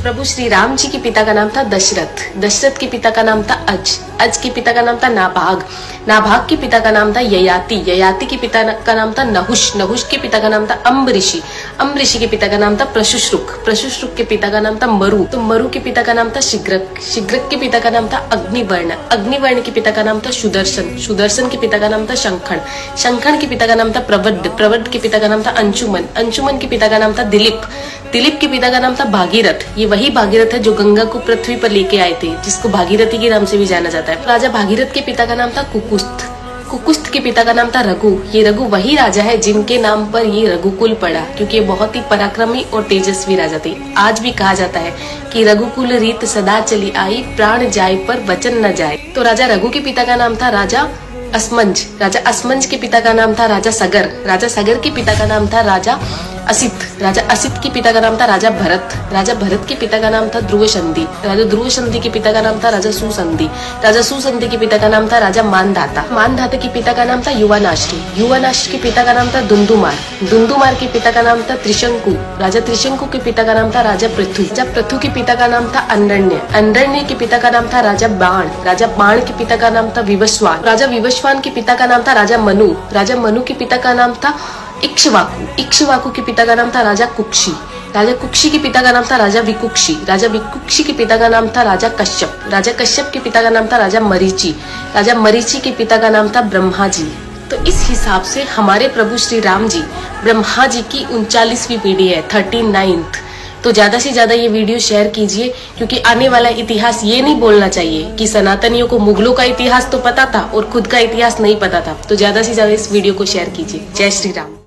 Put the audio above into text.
प्रभु श्री राम जी के पिता का नाम था दशरथ, दशरथ के पिता का नाम था अज, अज के पिता का नाम था नाभाग, नाभाग के पिता का नाम था ययाति, ययाति के पिता का नाम था नहुष, नहुष के पिता का नाम था अम्बऋषि, अम्बऋषि के पिता का नाम था प्रशुश्रुक, प्रशुश्रुक के पिता का नाम था मरु, तो मरु के पिता का नाम था शिग्रक, शिग्रक के पिता का नाम था अग्निवर्ण, अग्निवर्ण के पिता का नाम था सुदर्शन, सुदर्शन के पिता का नाम था शंखण, शंखण के पिता का नाम था प्रवड, प्रवड के पिता का नाम था अंशुमन, अंशुमन के पिता का नाम था दिलीप, दिलीप के पिता का नाम था भागीरथ, ये वही भागीरथ है जो गंगा को पृथ्वी पर लेके आए थे, जिसको भागीरथी के नाम से भी जाना जाता है। राजा भागीरथ के पिता का नाम था कुकुस्थ, कुकुस्थ के पिता का नाम था रघु, ये रघु वही राजा है जिनके नाम पर ये रघुकुल पड़ा, क्योंकि ये बहुत ही पराक्रमी और तेजस्वी राजा थे। आज भी कहा जाता है कि रघुकुल रीत सदा चली आई, प्राण जाए पर वचन न जाए। तो राजा रघु के पिता का नाम था राजा असमंज, राजा असमंज के पिता का नाम था राजा सगर, राजा सगर के पिता का नाम था राजा असित, राजा असित के पिता का नाम था राजा भरत, राजा भरत के पिता का नाम था ध्रुव संधि, राजा ध्रुव संधि के पिता का नाम था राजा सुसंधि, राजा सुसंधि के पिता का नाम था राजा मानधाता, मानधाता के पिता का नाम था युवानाश्री, युवानाश्री के पिता का नाम था दुंदुमार, दुंदुमार के पिता का नाम था त्रिशंकु, राजा त्रिशंकु के पिता का नाम था राजा पृथु, राजा पृथु के पिता का नाम था अंडरण्य, अंडरण्य के पिता का नाम था राजा बाण, राजा बाण के पिता का नाम था विवस्वान, राजा विवस्वान के पिता का नाम था राजा मनु, राजा मनु के पिता का नाम था इक्ष्वाकु, इक्ष्वाकु के पिता का नाम था राजा कुक्षी, राजा कुक्षी के पिता का नाम था राजा विकुक्षी, राजा विकुक्षी के पिता का नाम था राजा कश्यप, राजा कश्यप के पिता का नाम था राजा मरीचि, राजा मरीचि के पिता का नाम था ब्रह्मा जी। तो इस हिसाब से हमारे प्रभु श्री राम जी ब्रह्मा जी की 39वीं पीढ़ी है, 39th। तो ज्यादा से ज्यादा ये वीडियो शेयर कीजिए, क्योंकि आने वाला इतिहास ये नहीं बोलना चाहिए कि सनातनियों को मुगलों का इतिहास तो पता था और खुद का इतिहास नहीं पता था। तो ज्यादा से ज्यादा इस वीडियो को शेयर कीजिए। जय श्री राम।